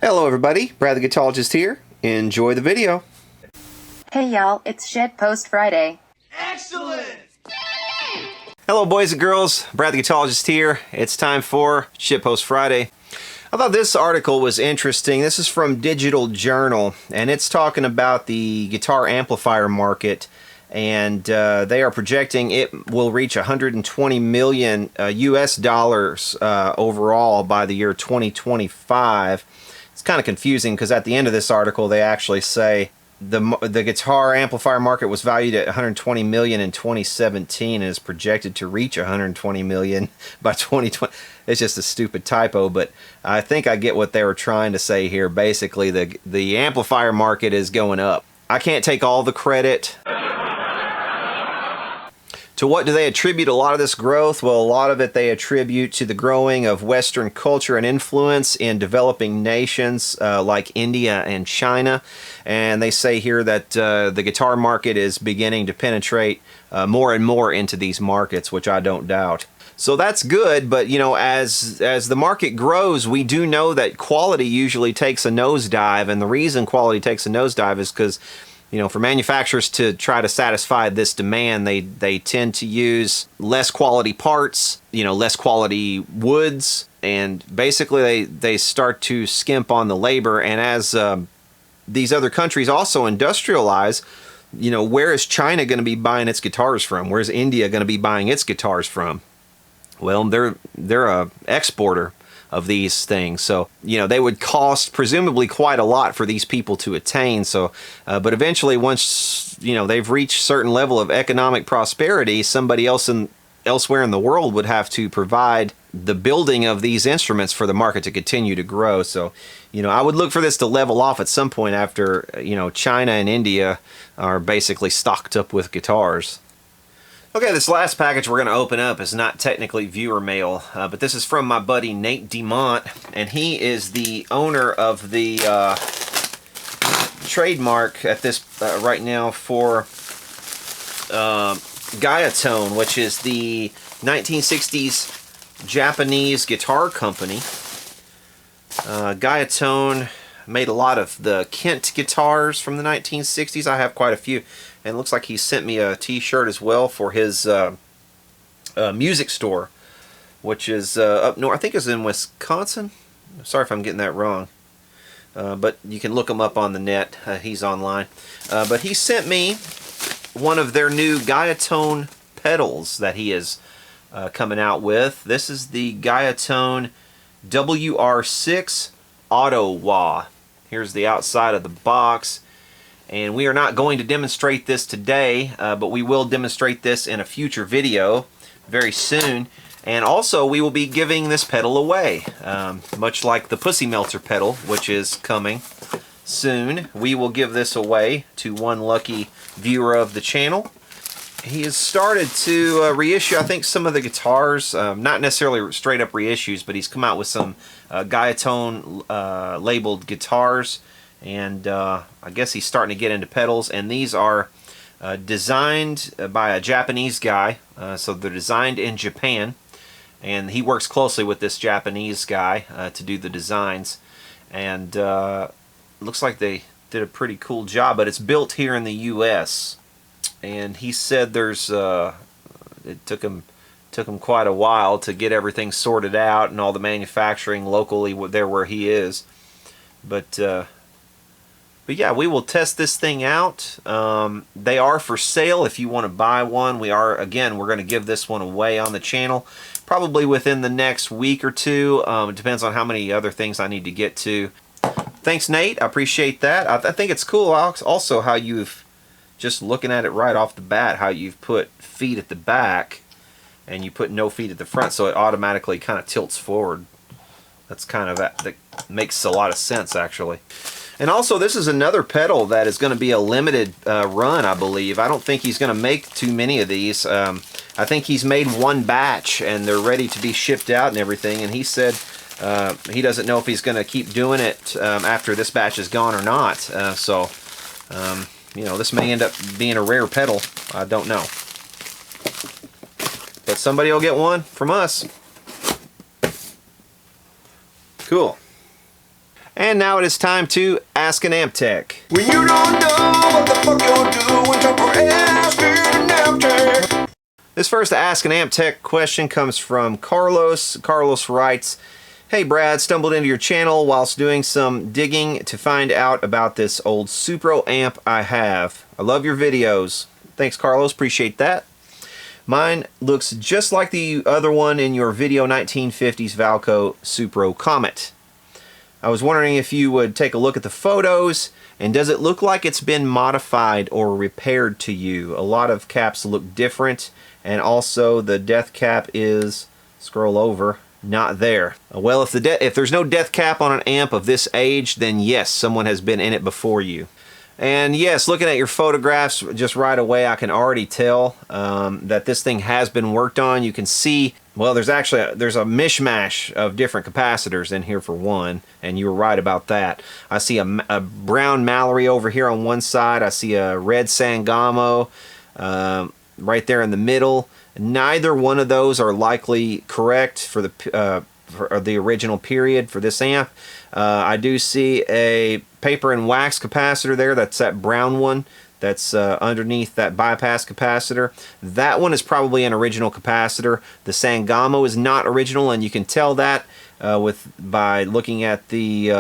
Hello everybody, Brad the Guitologist here. Enjoy the video. Hey y'all, it's Shed Post Friday. Excellent! Hello boys and girls, Brad the Guitologist here. It's time for Shitpost Friday. I thought this article was interesting. This is from Digital Journal, and it's talking about the guitar amplifier market, and they are projecting it will reach 120 million US dollars overall by the year 2025. It's kind of confusing because at the end of this article they actually say the guitar amplifier market was valued at 120 million in 2017 and is projected to reach 120 million by 2020. It's just a stupid typo, but I think I get what they were trying to say here. Basically, the amplifier market is going up. I can't take all the credit. To what do they attribute a lot of this growth? Well, a lot of it they attribute to the growing of Western culture and influence in developing nations like India and China. And they say here that the guitar market is beginning to penetrate more and more into these markets, which I don't doubt. So that's good, but you know, as the market grows, we do know that quality usually takes a nosedive, and the reason quality takes a nosedive is because, you know, for manufacturers to try to satisfy this demand, they tend to use less quality parts, you know, less quality woods, and basically they start to skimp on the labor. And as these other countries also industrialize, you know, where is China going to be buying its guitars from? Where's India going to be buying its guitars from? Well, they're a exporter of these things, so you know they would cost presumably quite a lot for these people to attain. So but eventually, once you know they've reached a certain level of economic prosperity, somebody else elsewhere in the world would have to provide the building of these instruments for the market to continue to grow. So you know I would look for this to level off at some point after you know China and India are basically stocked up with guitars. Okay, this last package we're going to open up is not technically viewer mail, but this is from my buddy Nate DeMont, and he is the owner of the trademark at this right now for Guyatone, which is the 1960s Japanese guitar company. Guyatone made a lot of the Kent guitars from the 1960s. I have quite a few. And it looks like he sent me a t-shirt as well for his music store, which is up north. I think it's in Wisconsin. Sorry if I'm getting that wrong. But you can look him up on the net. He's online. But he sent me one of their new Guyatone pedals that he is coming out with. This is the Guyatone WR6 Auto Wah. Here's the outside of the box. And we are not going to demonstrate this today, but we will demonstrate this in a future video very soon. And also we will be giving this pedal away, much like the Pussy Melter pedal, which is coming soon. We will give this away to one lucky viewer of the channel. He has started to reissue, I think, some of the guitars, not necessarily straight up reissues, but he's come out with some Guyatone labeled guitars. And I guess he's starting to get into pedals, and these are designed by a Japanese guy, so they're designed in Japan, and he works closely with this Japanese guy to do the designs, and looks like they did a pretty cool job, but it's built here in the US, and he said there's it took him quite a while to get everything sorted out and all the manufacturing locally there where he is, but yeah, we will test this thing out. They are for sale if you want to buy one. We're going to give this one away on the channel probably within the next week or two. It depends on how many other things I need to get to. Thanks, Nate. I appreciate that. I think it's cool, Alex, also how you've, just looking at it right off the bat, how you've put feet at the back and you put no feet at the front, so it automatically kind of tilts forward. That's kind of, that makes a lot of sense, actually. And also, this is another pedal that is going to be a limited run, I believe. I don't think he's going to make too many of these. I think he's made one batch, and they're ready to be shipped out and everything. And he said he doesn't know if he's going to keep doing it after this batch is gone or not. You know, this may end up being a rare pedal. I don't know. But somebody will get one from us. Cool. And now it is time to Ask an Amp Tech. When you don't know what the fuck you're doing, time for Ask an Amp Tech. This first Ask an Amp Tech question comes from Carlos. Carlos writes, "Hey Brad, stumbled into your channel whilst doing some digging to find out about this old Supro amp I have. I love your videos." Thanks Carlos, appreciate that. "Mine looks just like the other one in your video 1950s Valco Supro Comet. I was wondering if you would take a look at the photos, and does it look like it's been modified or repaired to you? A lot of caps look different, and also the death cap is," scroll over, "not there." Well, if there's no death cap on an amp of this age, then yes, someone has been in it before you. And yes, looking at your photographs just right away, I can already tell that this thing has been worked on. You can see, well, there's a mishmash of different capacitors in here for one, and you were right about that. I see a brown Mallory over here on one side. I see a red Sangamo right there in the middle. Neither one of those are likely correct for the original period for this amp. I do see a paper and wax capacitor there. That's that brown one that's underneath that bypass capacitor. That one is probably an original capacitor. The Sangamo is not original, and you can tell that by looking at the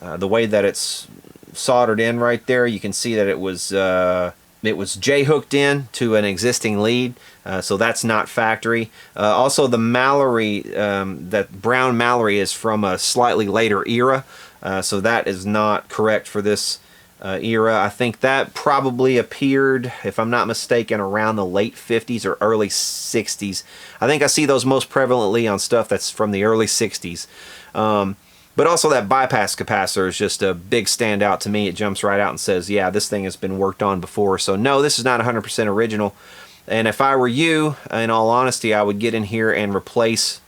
way that it's soldered in right there. You can see that it was J-hooked in to an existing lead, so that's not factory. Also, the Mallory, that brown Mallory, is from a slightly later era, so that is not correct for this era. I think that probably appeared, if I'm not mistaken, around the late 50s or early 60s. I think I see those most prevalently on stuff that's from the early 60s. But also that bypass capacitor is just a big standout to me. It jumps right out and says, yeah, this thing has been worked on before. So no, this is not 100% original. And if I were you, in all honesty, I would get in here and replace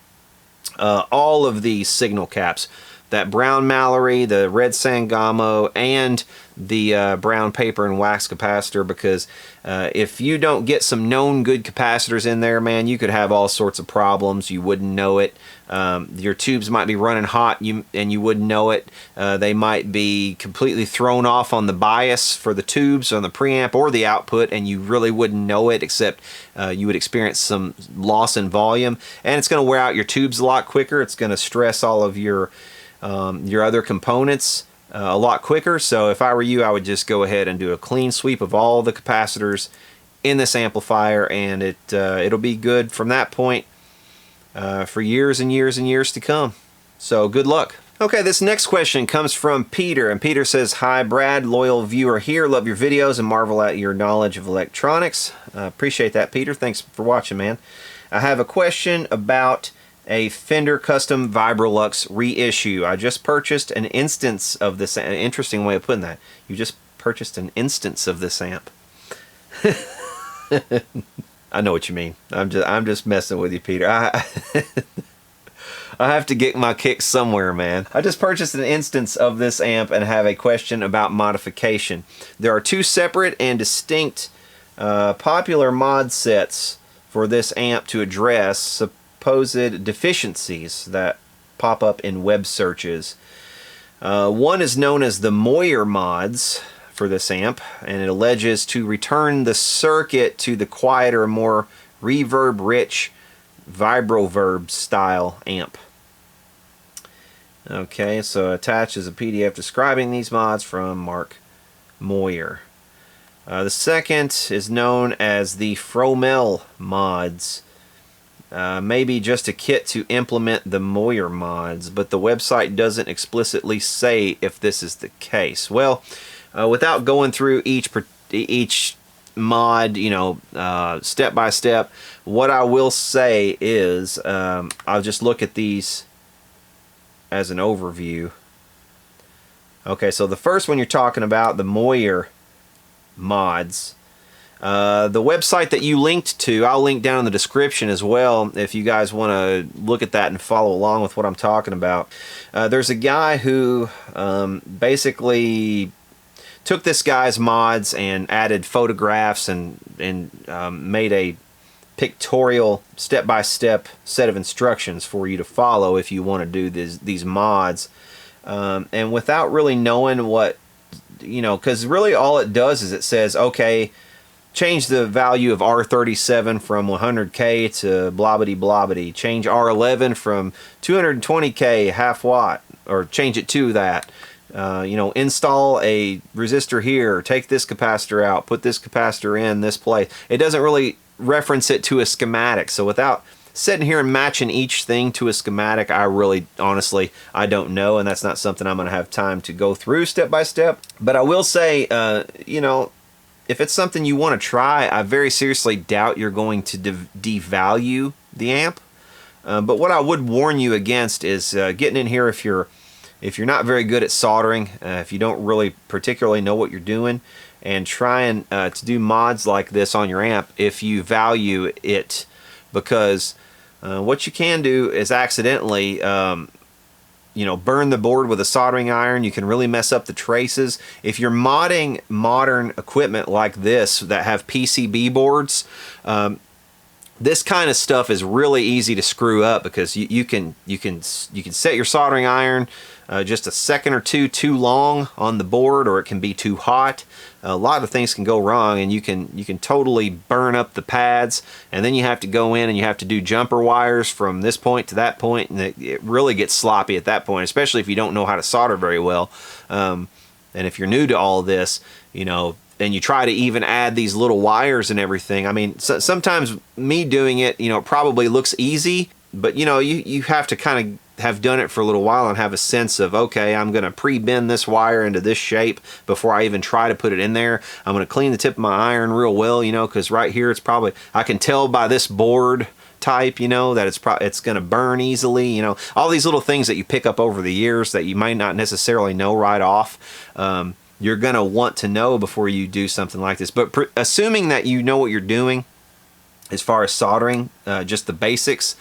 all of these signal caps. That brown Mallory, the red Sangamo, and the brown paper and wax capacitor, because if you don't get some known good capacitors in there, man, you could have all sorts of problems. You wouldn't know it. Your tubes might be running hot and you wouldn't know it. They might be completely thrown off on the bias for the tubes on the preamp or the output, and you really wouldn't know it, except you would experience some loss in volume, and it's going to wear out your tubes a lot quicker. It's going to stress all of your other components a lot quicker. So if I were you, I would just go ahead and do a clean sweep of all the capacitors in this amplifier, and it'll be good from that point for years and years and years to come. So good luck. Okay, this next question comes from Peter, and Peter says, "Hi Brad, loyal viewer here, love your videos and marvel at your knowledge of electronics." Appreciate that, Peter. Thanks for watching, man. I have a question about a Fender custom Vibrolux reissue. I just purchased an instance of this. An interesting way of putting that. You just purchased an instance of this amp. I know what you mean. I'm just messing with you, Peter. I have to get my kicks somewhere, man. I just purchased an instance of this amp and have a question about modification. There are two separate and distinct popular mod sets for this amp to address supposed deficiencies that pop up in web searches. One is known as the Moyer mods for this amp, and it alleges to return the circuit to the quieter, more reverb-rich Vibroverb style amp. Okay, so attached is a PDF describing these mods from Mark Moyer. The second is known as the Fromel mods. Maybe just a kit to implement the Moyer mods, but the website doesn't explicitly say if this is the case. Well, without going through each mod, you know, step by step, what I will say is I'll just look at these as an overview. Okay, so the first one you're talking about, the Moyer mods. The website that you linked to, I'll link down in the description as well if you guys want to look at that and follow along with what I'm talking about. There's a guy who basically took this guy's mods and added photographs and made a pictorial step-by-step set of instructions for you to follow if you want to do these mods. and without really knowing what, because really all it does is it says, okay, change the value of R37 from 100K to blobbity blobbity. Change R11 from 220K half watt, or change it to that. Install a resistor here, take this capacitor out, put this capacitor in this place. It doesn't really reference it to a schematic. So without sitting here and matching each thing to a schematic, I really, honestly, I don't know, and that's not something I'm going to have time to go through step by step. But I will say, if it's something you want to try, I very seriously doubt you're going to devalue the amp. But what I would warn you against is getting in here if you're not very good at soldering, if you don't really particularly know what you're doing, and trying to do mods like this on your amp if you value it, because what you can do is accidentally burn the board with a soldering iron. You can really mess up the traces. If you're modding modern equipment like this that have PCB boards, this kind of stuff is really easy to screw up, because you can set your soldering iron just a second or two too long on the board, or it can be too hot. A lot of things can go wrong, and you can totally burn up the pads, and then you have to go in and you have to do jumper wires from this point to that point, and it really gets sloppy at that point, especially if you don't know how to solder very well. And if you're new to all this, and you try to even add these little wires and everything. I mean, sometimes me doing it, it probably looks easy, but you have to kind of have done it for a little while and have a sense of, okay, I'm going to pre-bend this wire into this shape before I even try to put it in there. I'm going to clean the tip of my iron real well, because right here it's probably, I can tell by this board type, that it's going to burn easily. All these little things that you pick up over the years that you might not necessarily know right off. You're going to want to know before you do something like this. But assuming that you know what you're doing as far as soldering, just the basics,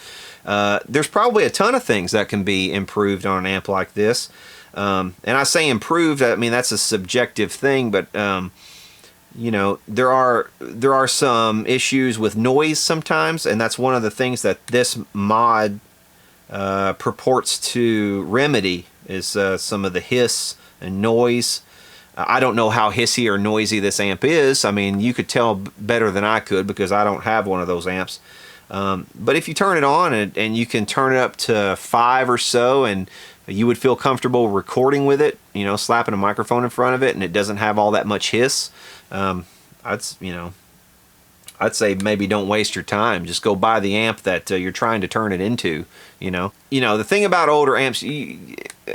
there's probably a ton of things that can be improved on an amp like this. And I say improved, I mean, that's a subjective thing, but there are some issues with noise sometimes, and that's one of the things that this mod purports to remedy, is some of the hiss and noise. I don't know how hissy or noisy this amp is. I mean, you could tell better than I could, because I don't have one of those amps. But if you turn it on and you can turn it up to 5 or so, and you would feel comfortable recording with it, slapping a microphone in front of it, and it doesn't have all that much hiss, I'd say maybe don't waste your time. Just go buy the amp that you're trying to turn it into. The thing about older amps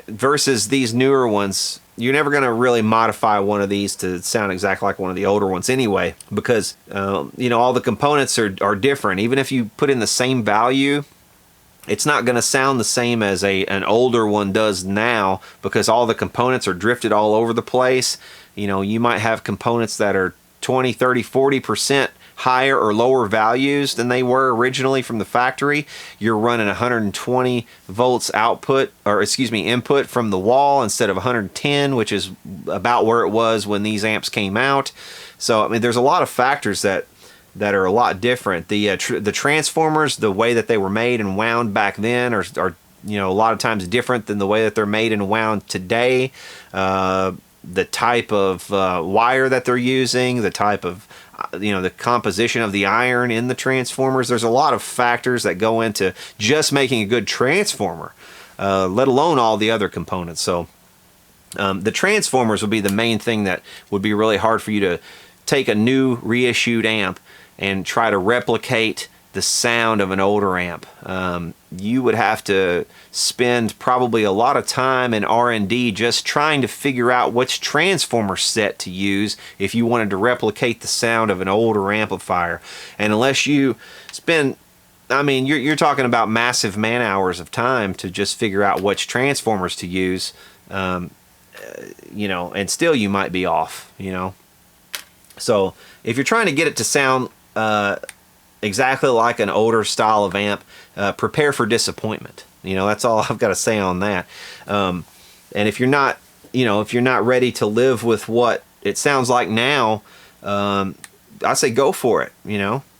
versus these newer ones, you're never going to really modify one of these to sound exactly like one of the older ones anyway, because all the components are different. Even if you put in the same value, it's not going to sound the same as an older one does now, because all the components are drifted all over the place. You might have components that are 20, 30, 40% higher or lower values than they were originally from the factory. You're running 120 volts input from the wall instead of 110, which is about where it was when these amps came out. So I mean, there's a lot of factors that are a lot different. The transformers, the way that they were made and wound back then, are a lot of times different than the way that they're made and wound today. The type of wire that they're using, the type of the composition of the iron in the transformers. There's a lot of factors that go into just making a good transformer, let alone all the other components. So the transformers would be the main thing that would be really hard for you to take a new reissued amp and try to replicate the sound of an older amp. You would have to spend probably a lot of time in R&D just trying to figure out which transformer set to use if you wanted to replicate the sound of an older amplifier. And unless you spend, I mean, you're talking about massive man hours of time to just figure out which transformers to use, and still you might be off, So if you're trying to get it to sound exactly like an older style of amp, prepare for disappointment. That's all I've got to say on that. And if you're not, if you're not ready to live with what it sounds like now, I say go for it.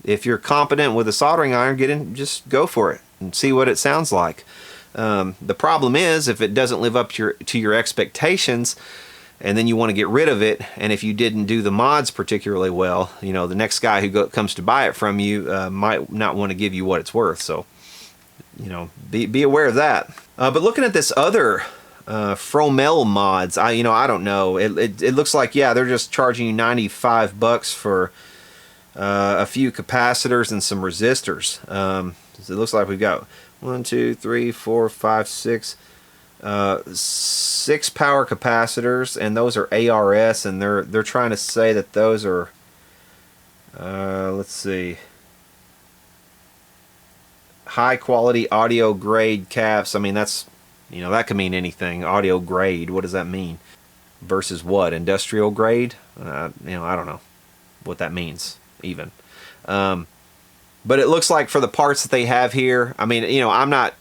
If you're competent with a soldering iron, get in, just go for it and see what it sounds like. The problem is if it doesn't live up to your expectations, and then you want to get rid of it, and if you didn't do the mods particularly well, you know, the next guy who comes to buy it from you might not want to give you what it's worth. So, you know, be aware of that. But looking at this other Fromel mods, I don't know. It looks like, yeah, they're just charging you $95 for a few capacitors and some resistors. So it looks like we've got 1, 2, 3, 4, 5, 6. 6 power capacitors, and those are ARS, and they're trying to say that those are let's see, high quality audio grade caps. I mean, that's, you know, that could mean anything. Audio grade, what does that mean? Versus what? Industrial grade? You know, I don't know what that means even. But it looks like for the parts that they have here, I mean, you know, I'm not,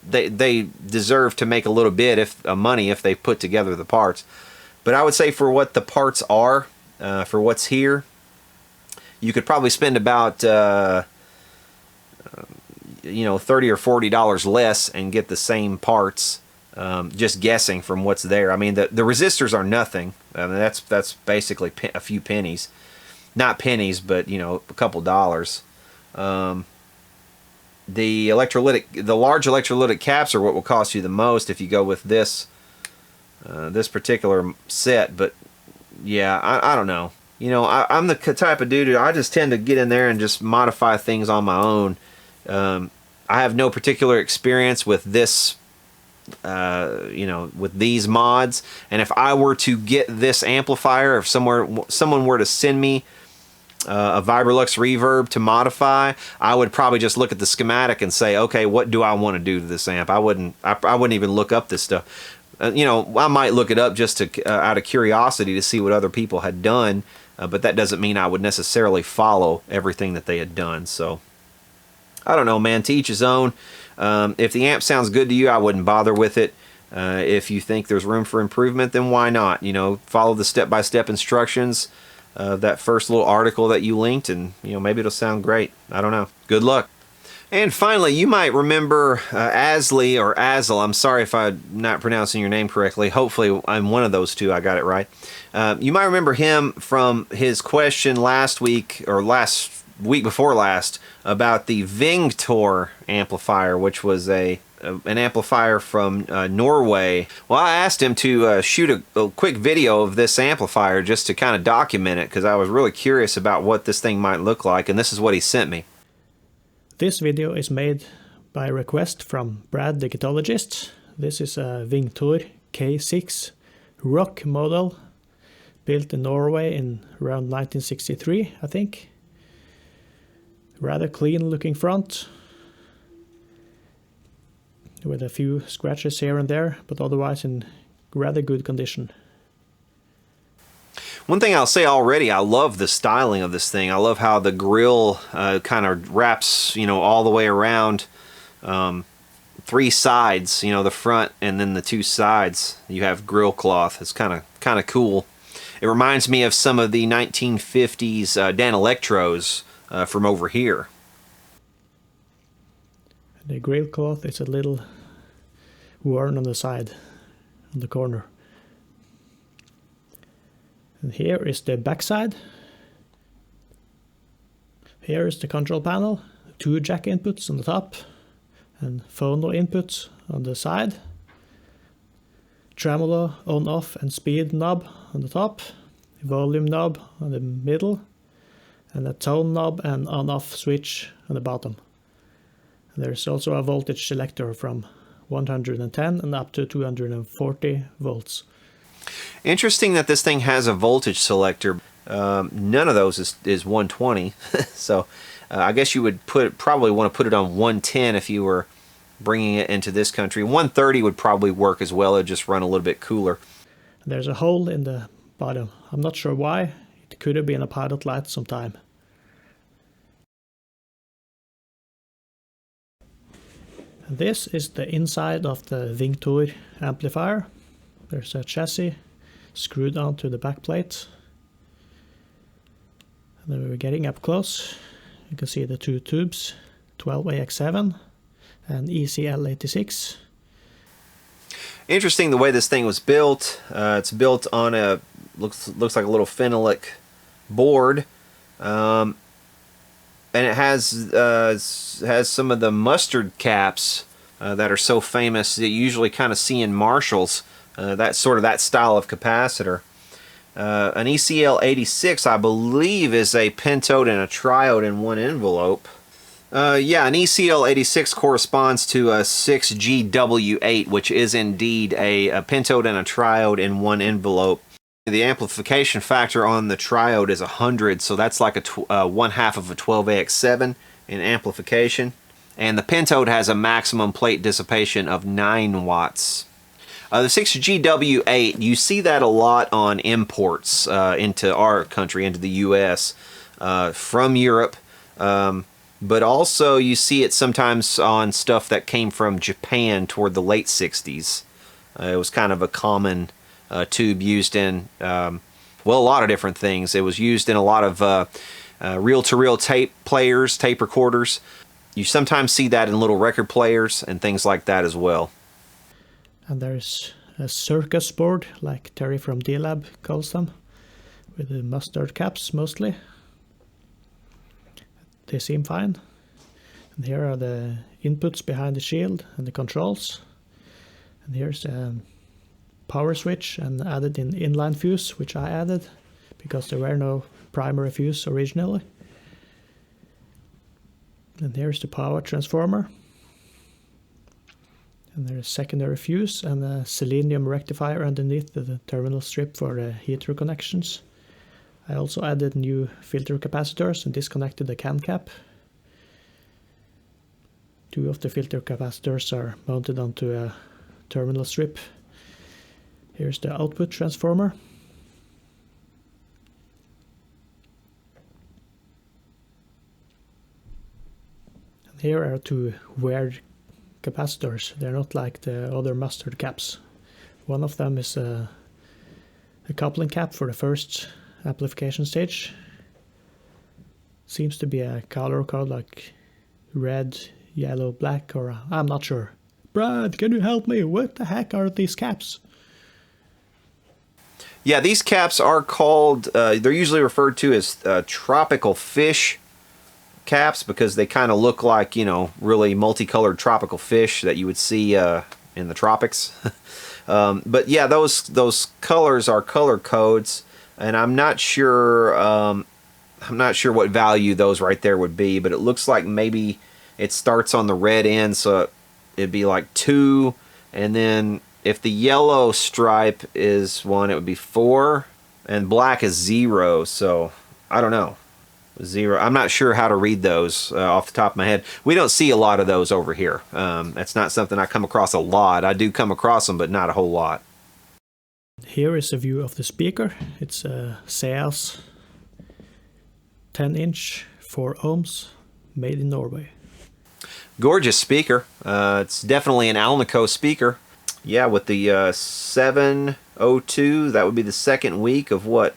they deserve to make a little bit of money if they put together the parts. But I would say for what the parts are, for what's here, you could probably spend about you know, $30 or $40 less and get the same parts. Just guessing from what's there. I mean, the resistors are nothing. I mean, that's basically a few pennies, not pennies, but you know, a couple dollars. The large electrolytic caps are what will cost you the most if you go with this this particular set. But yeah, I don't know. You know, I'm the type of dude, I just tend to get in there and just modify things on my own. I have no particular experience with this, you know, with these mods. And if I were to get this amplifier, if someone were to send me a Vibrolux reverb to modify, I would probably just look at the schematic and say, okay, what do I want to do to this amp? I wouldn't even look up this stuff. You know, I might look it up just to out of curiosity to see what other people had done, but that doesn't mean I would necessarily follow everything that they had done. So I don't know, man, to each his own. If the amp sounds good to you, I wouldn't bother with it. If you think there's room for improvement, then why not? You know, follow the step-by-step instructions of that first little article that you linked, and you know, maybe it'll sound great. I don't know. Good luck. And finally, you might remember Asle or Asle. I'm sorry if I'm not pronouncing your name correctly. Hopefully I'm one of those two. I got it right. You might remember him from his question last week, or last week before last, about the Vingtor amplifier, which was an amplifier from Norway. Well, I asked him to shoot a quick video of this amplifier just to kind of document it, because I was really curious about what this thing might look like, and this is what he sent me. This video is made by request from Brad the GUITOLOGIST. This is a Vingtor K6 rock model built in Norway in around 1963, I think. Rather clean looking front, with a few scratches here and there, but otherwise in rather good condition. One thing I'll say already, I love the styling of this thing. I love how the grill kind of wraps, you know, all the way around. 3 sides, you know, the front and then the 2 sides. You have grill cloth. It's kind of cool. It reminds me of some of the 1950s Danelectros from over here. The grill cloth is a little worn on the side, on the corner. And here is the back side. Here is the control panel, 2 jack inputs on the top, and phono inputs on the side. Tremolo on, off, and speed knob on the top, volume knob on the middle, and a tone knob and on-off switch on the bottom. And there's also a voltage selector from 110 and up to 240 volts. Interesting that this thing has a voltage selector. None of those is 120, so I guess you would probably want to put it on 110 if you were bringing it into this country. 130 would probably work as well. It'd just run a little bit cooler. There's a hole in the bottom. I'm not sure why. It could have been a pilot light sometime. And this is the inside of the Vingtor amplifier. There's a chassis screwed onto the back plate. And then we're getting up close. You can see the 2 tubes, 12AX7 an ECL86. Interesting the way this thing was built. It's built on a looks like a little phenolic board, and it has some of the mustard caps that are so famous that you usually kind of see in Marshalls. That style of capacitor. An ECL86, I believe, is a pentode and a triode in one envelope. Yeah, an ECL86 corresponds to a 6GW8, which is indeed a pentode and a triode in one envelope. The amplification factor on the triode is 100, so that's like a 1/2 of a 12AX7 in amplification. And the pentode has a maximum plate dissipation of 9 watts. The 6GW8, you see that a lot on imports into our country, into the US, from Europe. But also you see it sometimes on stuff that came from Japan toward the late 60s. It was kind of a common tube used in, well, a lot of different things. It was used in a lot of reel-to-reel tape players, tape recorders. You sometimes see that in little record players and things like that as well. And there's a circus board, like Terry from D-Lab calls them, with the mustard caps mostly. They seem fine. And here are the inputs behind the shield and the controls. And here's a power switch and added in inline fuse, which I added because there were no primary fuse originally. And here's the power transformer. And there's a secondary fuse and a selenium rectifier underneath the terminal strip for the heater connections. I also added new filter capacitors and disconnected the can cap. 2 of the filter capacitors are mounted onto a terminal strip. Here's the output transformer. And here are 2 weird capacitors. They're not like the other mustard caps. One of them is a coupling cap for the first amplification stage. Seems to be a color code like red, yellow, black, or I'm not sure. Brad, can you help me? What the heck are these caps? Yeah, these caps are called, they're usually referred to as tropical fish caps because they kind of look like, you know, really multicolored tropical fish that you would see in the tropics. But yeah, those colors are color codes, and I'm not sure what value those right there would be, but it looks like maybe it starts on the red end, so it'd be like 2, and then if the yellow stripe is 1, it would be 4, and black is 0, so I don't know. 0. I'm not sure how to read those off the top of my head. We don't see a lot of those over here. That's not something I come across a lot. I do come across them, but not a whole lot. Here is a view of the speaker. It's a Seas 10-inch, 4 ohms, made in Norway. Gorgeous speaker. It's definitely an Alnico speaker. Yeah, with the 702, that would be the second week of what,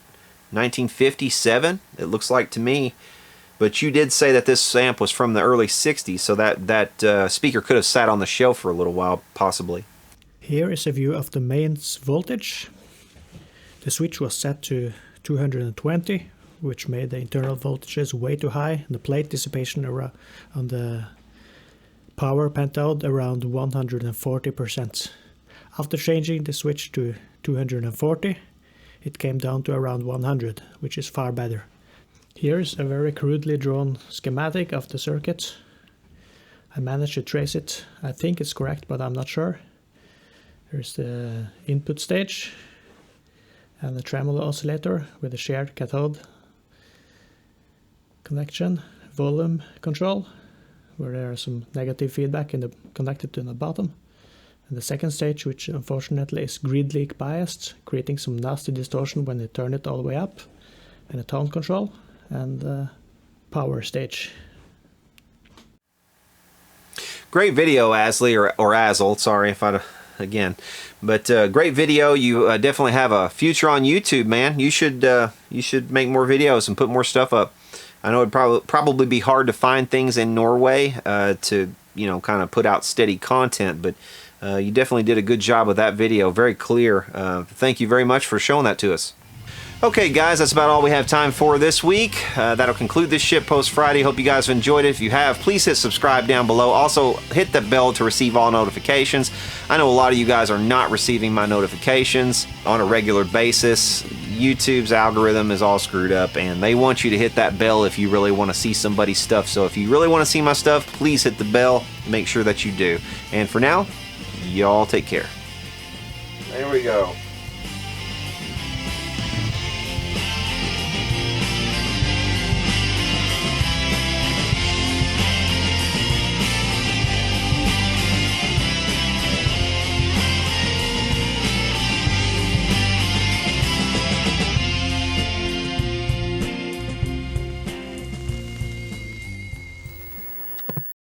1957, it looks like to me. But you did say that this amp was from the early 60s, so that speaker could have sat on the shelf for a little while, possibly. Here is a view of the mains voltage. The switch was set to 220, which made the internal voltages way too high, and the plate dissipation on the power pentode around 140%. After changing the switch to 240, it came down to around 100, which is far better. Here's a very crudely drawn schematic of the circuit. I managed to trace it. I think it's correct, but I'm not sure. Here's the input stage and the tremolo oscillator with a shared cathode connection, volume control, where there are some negative feedback connected to the bottom. And the second stage, which unfortunately is grid leak biased, creating some nasty distortion when you turn it all the way up, and a tone control, and power stage. Great video, Asle, or Asle, sorry if I, again. But great video. You definitely have a future on YouTube, man. You should make more videos and put more stuff up. I know it'd probably be hard to find things in Norway to you know, kind of put out steady content, but you definitely did a good job with that video. Very clear. Thank you very much for showing that to us. Okay guys, that's about all we have time for this week. That'll conclude this Shitpost Friday. Hope you guys have enjoyed it. If you have, please hit subscribe down below. Also, hit the bell to receive all notifications. I know a lot of you guys are not receiving my notifications on a regular basis. YouTube's algorithm is all screwed up, and they want you to hit that bell if you really want to see somebody's stuff. So if you really want to see my stuff, please hit the bell. Make sure that you do. And for now, y'all take care. There we go.